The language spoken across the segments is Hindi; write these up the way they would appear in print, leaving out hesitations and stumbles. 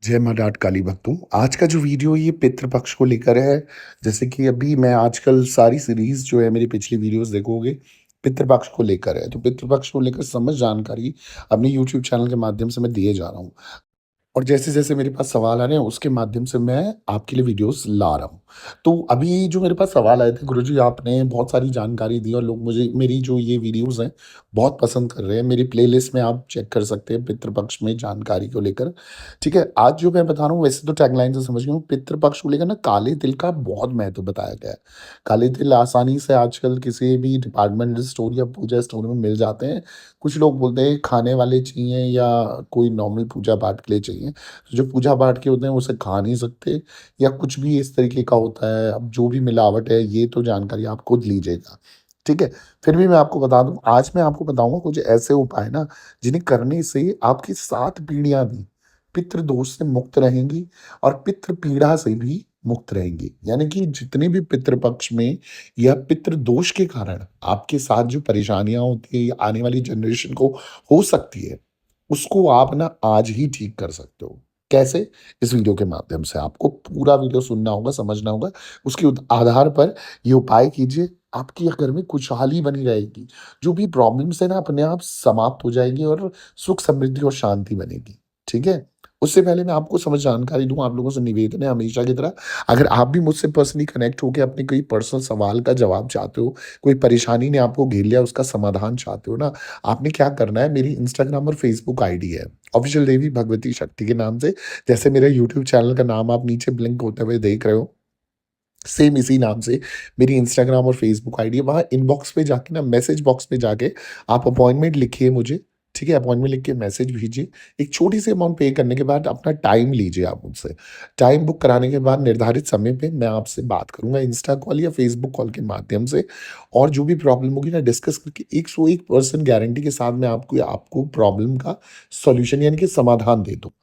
जय माँ डाट काली भक्तों। आज का जो वीडियो ये पितृपक्ष को लेकर है। जैसे कि अभी मैं आजकल सारी सीरीज जो है मेरी पिछली वीडियोस देखोगे पितृपक्ष को लेकर है, तो पितृपक्ष को लेकर समझ जानकारी अपने यूट्यूब चैनल के माध्यम से मैं दिए जा रहा हूँ। और जैसे-जैसे मेरे पास सवाल आ रहे हैं उसके माध्यम से मैं आपके लिए वीडियोस ला रहा हूँ। तो अभी जो मेरे पास सवाल आए थे, गुरुजी आपने बहुत सारी जानकारी दी और लोग मुझे मेरी जो ये वीडियोस हैं बहुत पसंद कर रहे हैं। मेरी प्लेलिस्ट में आप चेक कर सकते हैं पितृपक्ष में जानकारी को लेकर। ठीक है, आज जो मैं बता रहा हूँ वैसे तो टैगलाइन से समझ गए हूँ, पितृपक्ष को लेकर ना काले तिल का बहुत महत्व बताया गया है। काले तिल आसानी से आजकल किसी भी डिपार्टमेंटल स्टोर या पूजा स्टोर में मिल जाते हैं। कुछ लोग बोलते हैं खाने वाले चाहिए या कोई नॉर्मल पूजा पाठ के लिए चाहिए। जो पूजा पाठ के होते हैं उसे खा नहीं सकते या कुछ भी इस तरीके का होता है। अब जो भी मिलावट है ये तो जानकारी आप खुद लीजिएगा, ठीक है? फिर भी मैं आपको बता दूँ, आज मैं आपको बताऊँगा कुछ ऐसे उपाय ना जिन्हें करने से आपकी 7 पीढ़ियाँ भी पितृ दोष से मुक्त रहेंगी और पितृ पीड़ा से भी मुक्त रहेंगी। यानी कि जितने भी पितृ पक्ष में या पितृ दोष के कारण आपके साथ जो परेशानियाँ होती हैं या आने वाली जनरेशन को हो सकती है, उसको आप ना आज ही ठीक कर सकते हो। कैसे? इस वीडियो के माध्यम से आपको पूरा वीडियो सुनना होगा, समझना होगा। उसके आधार पर ये उपाय कीजिए, आपके घर में खुशहाली बनी रहेगी। जो भी प्रॉब्लम्स है ना अपने आप समाप्त हो जाएँगी और सुख समृद्धि और शांति बनेगी। ठीक है? उससे पहले मैं आपको समझ जानकारी दूँ, आप लोगों से निवेदन है हमेशा की तरह, अगर आप भी मुझसे पर्सनली कनेक्ट होके अपने कोई पर्सनल सवाल का जवाब चाहते हो, कोई परेशानी ने आपको घेर लिया उसका समाधान चाहते हो ना, आपने क्या करना है, मेरी इंस्टाग्राम और फेसबुक आईडी है, ऑफ़िशियल देवी भगवती शक्ति के नाम से। जैसे मेरे यूट्यूब चैनल का नाम आप नीचे ब्लिंक होते हुए देख रहे हो, सेम इसी नाम से मेरी इंस्टाग्राम और फेसबुक आईडी है। वहाँ इनबॉक्स पे जाके ना मैसेज बॉक्स में जाके आप अपॉइंटमेंट लिखिए मुझे, ठीक है? अपॉइंटमेंट लिख के मैसेज भेजिए। एक छोटी-सी अमाउंट पे करने के बाद अपना टाइम लीजिए आप मुझसे। टाइम बुक कराने के बाद निर्धारित समय पे मैं आपसे बात करूँगा इंस्टा कॉल या फेसबुक कॉल के माध्यम से, और जो भी प्रॉब्लम होगी ना डिस्कस करके 101% गारंटी के साथ मैं आपको आपको प्रॉब्लम का सॉल्यूशन यानी कि समाधान दे दूँगा।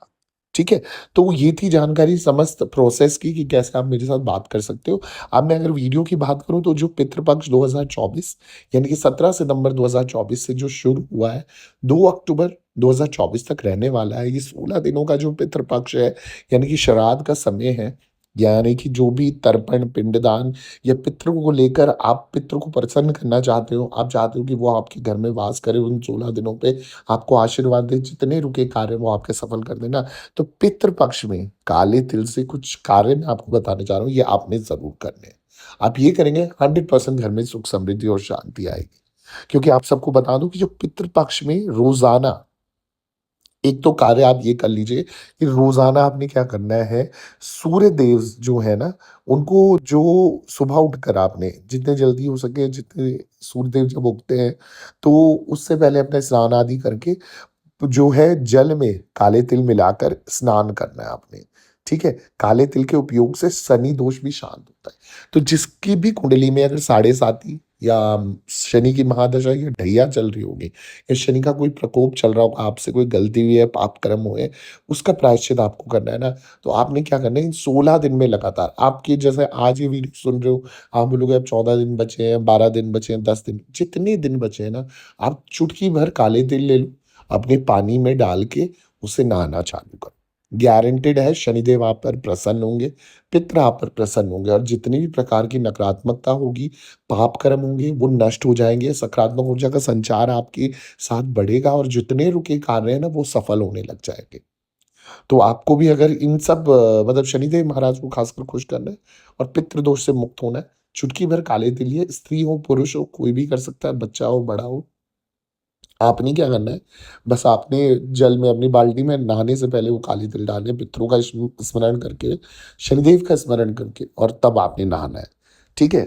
ठीक है? तो ये थी जानकारी समस्त प्रोसेस की कि कैसे आप मेरे साथ बात कर सकते हो। अब मैं अगर वीडियो की बात करूँ तो जो पितृपक्ष 2024 यानी कि 17 सितंबर 2024 से जो शुरू हुआ है, 2 अक्टूबर 2024 तक रहने वाला है। ये 16 दिनों का जो पितृपक्ष है, यानी कि श्राद्ध का समय है, यानी कि जो भी तर्पण, पिंडदान या पितरों को लेकर आप पितरों को प्रसन्न करना चाहते हो, आप चाहते हो कि वो आपके घर में वास करें उन 16 दिनों पे, आपको आशीर्वाद दें, जितने रुके कार्य वो आपके सफल कर दें ना, तो पितृ पक्ष में काले तिल से कुछ कार्य मैं आपको बताने जा रहा हूँ, ये आपने ज़रूर करने हैं। आप ये करेंगे 100% घर में सुख समृद्धि और शांति आएगी। क्योंकि आप सबको बता दूँ कि जो पितृ पक्ष में रोज़ाना एक तो कार्य आप ये कर लीजिए कि रोज़ाना आपने क्या करना है, सूर्य देव जो है ना, उनको जो सुबह उठकर आपने जितने जल्दी हो सके, जितने सूर्य देव जब उगते हैं, तो उससे पहले अपना स्नान आदि करके तो जो है जल में काले तिल मिलाकर स्नान करना है आपने, ठीक है? काले तिल के उपयोग से शनि दोष भी शांत होता है। तो जिसकी भी कुंडली में अगर साढ़े साती या शनि की महादशा या ढैया चल रही होगी या शनि का कोई प्रकोप चल रहा होगा, आपसे कोई गलती हुई है, पाप कर्म हुए, उसका प्रायश्चित आपको करना है ना, तो आपने क्या करना है इन 16 दिन में लगातार आपके जैसे आज ये वीडियो सुन रहे हो, आप बोलोगे अब 14 दिन बचे हैं, 12 दिन बचे हैं, 10 दिन, जितने दिन बचे हैं ना, आप चुटकी भर काले तिल ले लो, अपने पानी में डाल के उसे नहाना चालू करो। गारंटेड है शनिदेव आप पर प्रसन्न होंगे, पितृ आप पर प्रसन्न होंगे और जितनी भी प्रकार की नकारात्मकता होगी, पाप कर्म होंगे वो नष्ट हो जाएँगे, सकारात्मक ऊर्जा का संचार आपके साथ बढ़ेगा और जितने रुके कार्य हैं ना वो सफल होने लग जाएँगे। तो आपको भी अगर इन सब मतलब शनिदेव महाराज को खासकर खुश करना है और पितृ दोष से मुक्त होना है, चुटकी भर काले तिल लिए स्त्री हो, पुरुष हो, कोई भी कर सकता है, बच्चा हो, बड़ा हो, आपने क्या करना है, बस आपने जल में अपनी बाल्टी में नहाने से पहले वो काले तिल डालने हैं, पितरों का स्मरण करके, शनिदेव का स्मरण करके और तब आपने नहाना है, ठीक है?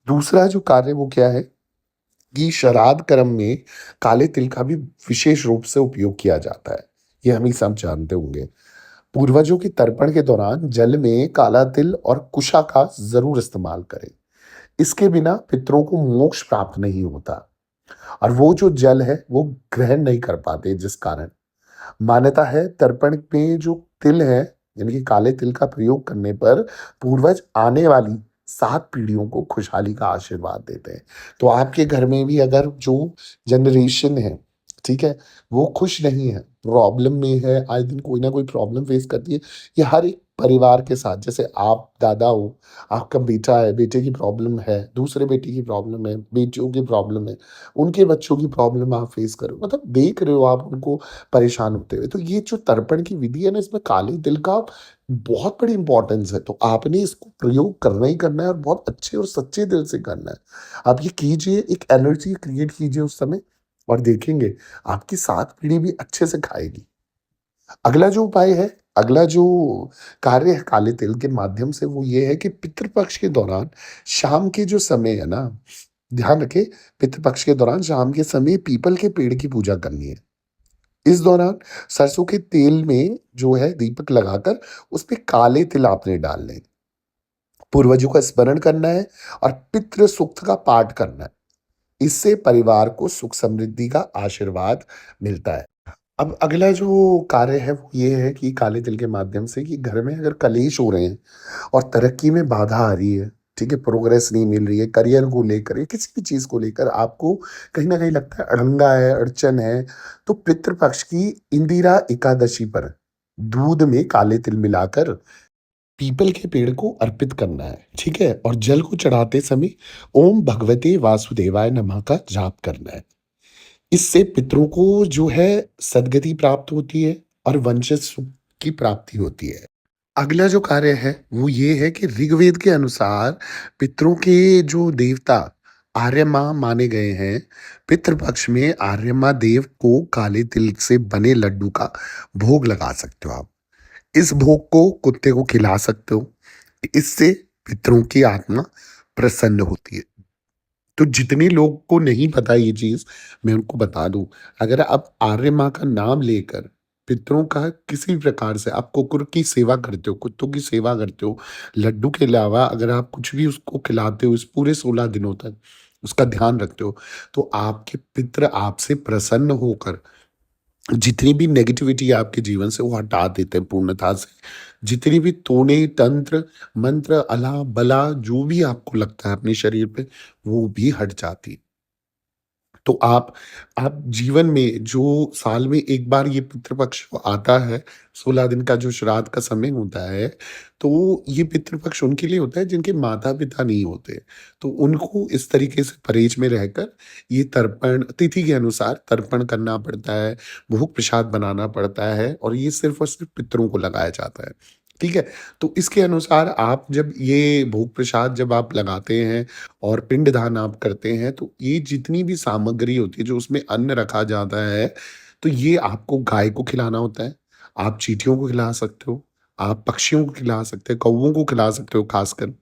दूसरा जो कार्य है वो क्या है कि श्राद्ध कर्म में काले तिल का भी विशेष रूप से उपयोग किया जाता है। ये हम ही सब जानते होंगे। पूर्वजों के तर्पण के दौरान जल में काला तिल और कुशा का ज़रूर इस्तेमाल करें। इसके बिना पितरों को मोक्ष प्राप्त नहीं होता। और वो जो जल है वो ग्रहण नहीं कर पाते, जिस कारण मान्यता है तर्पण में जो तिल है यानी कि काले तिल का प्रयोग करने पर पूर्वज आने वाली 7 पीढ़ियों को खुशहाली का आशीर्वाद देते हैं। तो आपके घर में भी अगर जो जनरेशन है, ठीक है? वो खुश नहीं है, प्रॉब्लम में है, आए दिन कोई ना कोई प्रॉब्लम फेस करती है। ये हर एक परिवार के साथ, जैसे आप दादा हो, आपका बेटा है, बेटे की प्रॉब्लम है, दूसरे बेटे की प्रॉब्लम है, बेटियों की प्रॉब्लम है, उनके बच्चों की प्रॉब्लम आप फेस कर रहे हो, मतलब देख रहे हो आप उनको परेशान होते हुए। तो ये जो तर्पण की विधि है ना, इसमें काले तिल का बहुत बड़ी इंपॉर्टेंस है। तो आपने इसको प्रयोग करना ही करना है और बहुत अच्छे और सच्चे दिल से करना है। आप ये कीजिए, एक एनर्जी क्रिएट कीजिए उस समय, और देखेंगे आपकी 7 पीढ़ी भी अच्छे से खाएगी। अगला जो उपाय है, अगला जो कार्य है काले तिल के माध्यम से, वो ये है कि पितृ पक्ष के दौरान शाम के जो समय है ना, ध्यान रखें, पितृ पक्ष के दौरान शाम के समय पीपल के पेड़ की पूजा करनी है। इस दौरान सरसों के तेल में जो है दीपक लगाकर उसपे काले तिल आपने डालने हैं। पूर्वजों का स्मरण करना है और पितृ सूक्त का पाठ करना है। इससे परिवार को सुख समृद्धि का आशीर्वाद मिलता है। अब अगला जो कार्य है वो ये है कि काले तिल के माध्यम से कि घर में अगर कलेश हो रहे हैं और तरक्की में बाधा आ रही है, ठीक है, प्रोग्रेस नहीं मिल रही है, करियर को लेकर या किसी भी चीज़ को लेकर आपको कहीं न कहीं लगता है अड़ंगा है, अड़चन है, तो पितृपक्ष की इंदिरा एकादशी पर दूध में काले तिल मिलाकर पीपल के पेड़ को अर्पित करना है, ठीक है? और जल को चढ़ाते समय ओम भगवते वासुदेवाय नमः का जाप करना है। इससे पितरों को जो है सद्गति प्राप्त होती है और वंशज सुख की प्राप्ति होती है। अगला जो कार्य है वो ये है कि ऋग्वेद के अनुसार पितरों के जो देवता आर्यमा माने गए हैं, पितृपक्ष में आर्यमा देव को काले तिल से बने लड्डू का भोग लगा सकते हो आप। इस भोग को कुत्ते को खिला सकते हो। इससे पितरों की आत्मा प्रसन्न होती है। तो जितने लोग को नहीं पता ये चीज़, मैं उनको बता दूँ, अगर आप आर्य माँ का नाम लेकर पितरों का किसी भी प्रकार से आप कुकुर की सेवा करते हो, कुत्तों की सेवा करते हो, लड्डू के अलावा अगर आप कुछ भी उसको खिलाते हो इस पूरे 16 दिनों तक, उसका ध्यान रखते हो, तो आपके पितृ आपसे प्रसन्न होकर जितनी भी नेगेटिविटी आपके जीवन से वो हटा देते हैं पूर्णतः से। जितनी भी टोने, तंत्र, मंत्र, अला बला जो भी आपको लगता है अपने शरीर पे, वो भी हट जाती है। तो आप जीवन में जो साल में 1 बार ये पितृपक्ष आता है, 16 दिन का जो श्राद्ध का समय होता है, तो ये पितृपक्ष उनके लिए होता है जिनके माता-पिता नहीं होते। तो उनको इस तरीके से परहेज में रहकर ये तर्पण तिथि के अनुसार तर्पण करना पड़ता है, भोग प्रसाद बनाना पड़ता है और ये सिर्फ़ और सिर्फ़ पितरों को लगाया जाता है। ठीक है? तो इसके अनुसार आप जब ये भोग प्रसाद जब आप लगाते हैं और पिंडदान आप करते हैं, तो ये जितनी भी सामग्री होती है, जो उसमें अन्न रखा जाता है, तो ये आपको गाय को खिलाना होता है, आप चींटियों को खिला सकते हो, आप पक्षियों को खिला सकते हो, कौवों को खिला सकते हो खासकर।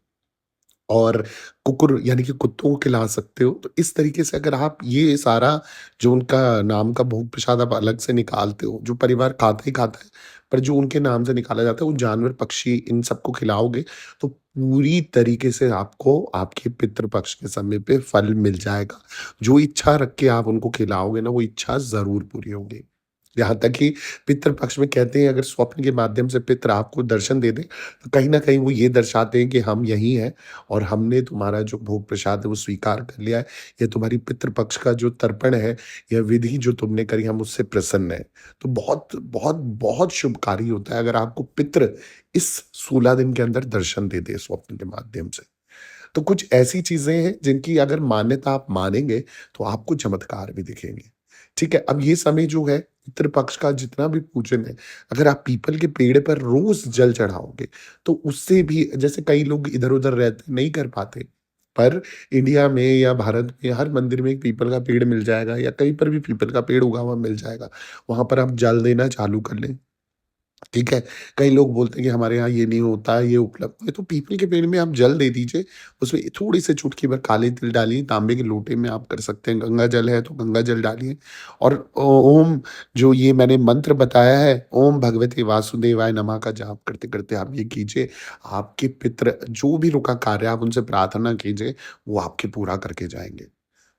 और कुकुर यानी कि कुत्तों को खिला सकते हो। तो इस तरीके से अगर आप ये सारा जो उनका नाम का भोग प्रसाद आप अलग से निकालते हो, जो परिवार खाता ही खाता है, पर जो उनके नाम से निकाला जाता है, वो जानवर, पक्षी इन सबको खिलाओगे, तो पूरी तरीके से आपको आपके पितृ पक्ष के समय पे फल मिल जाएगा। जो इच्छा रख के आप उनको खिलाओगे ना, वो इच्छा ज़रूर पूरी होगी। यहाँ तक कि पितृ पक्ष में कहते हैं अगर स्वप्न के माध्यम से पितृ आपको दर्शन दे दें, तो कहीं न कहीं वो ये दर्शाते हैं कि हम यहीं हैं और हमने तुम्हारा जो भोग प्रसाद है वो स्वीकार कर लिया है। ये तुम्हारी पितृ पक्ष का जो तर्पण है, यह विधि जो तुमने करी हम उससे प्रसन्न हैं। तो बहुत, बहुत, बहुत शुभकारी होता है अगर आपको पितृ इस 16 दिन के अंदर दर्शन दे दे स्वप्न के माध्यम से। तो कुछ ऐसी चीज़ें हैं जिनकी अगर मान्यता आप मानेंगे, तो आपको चमत्कार भी दिखेंगे। ठीक है? अब ये समय जो है पितृ-पक्ष का जितना भी पूजन है, अगर आप पीपल के पेड़ पर रोज़ जल चढ़ाओगे, तो उससे भी जैसे कई लोग इधर-उधर रहते नहीं कर पाते, पर इंडिया में या भारत में हर मंदिर में एक पीपल का पेड़ मिल जाएगा या कहीं पर भी पीपल का पेड़ उगा हुआ मिल जाएगा। वहाँ पर आप जल देना चालू कर लें। ठीक है? कई लोग बोलते हैं कि हमारे यहाँ ये नहीं होता है, ये उपलब्ध नहीं है, तो पीपल के पेड़ में आप जल दे दीजिए, उसमें थोड़ी-सी चुटकी भर काले तिल डालिए, तांबे के लोटे में आप कर सकते हैं, गंगा जल है तो गंगा जल डालिए और ओम जो ये मैंने मंत्र बताया है, ओम भगवते वासुदेवाय नमः का जाप करते-करते आप ये कीजिए, आपके पितृ जो भी रुका कार्य आप उनसे प्रार्थना कीजिए, वो आपके पूरा करके जाएँगे।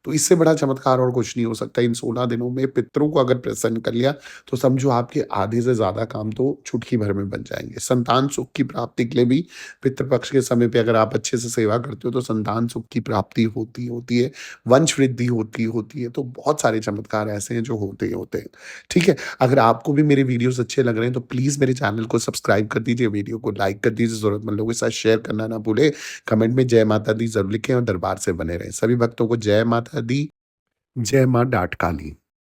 तो इससे बड़ा चमत्कार और कुछ नहीं हो सकता। इन 16 दिनों में पितरों को अगर प्रसन्न कर लिया, तो समझो आपके आधे से ज़्यादा काम तो चुटकी भर में बन जाएँगे। संतान सुख की प्राप्ति के लिए भी पितृ पक्ष के समय पे अगर आप अच्छे से सेवा करते हो, तो संतान सुख की प्राप्ति होती है, वंश वृद्धि होती है, तो बहुत सारे चमत्कार ऐसे हैं जो होते ही होते हैं। ठीक है? अगर आपको भी मेरे वीडियोज़ अच्छे लग रहे हैं, तो प्लीज़ मेरे चैनल को सब्सक्राइब कर दीजिए, वीडियो को लाइक कर दीजिए, ज़रूरतमंद लोगों के साथ शेयर करना ना भूलें। कमेंट में जय माता दी ज़रूर लिखें और दरबार से बने रहें। सभी भक्तों को जय माता दी, जय माँ डाट काली।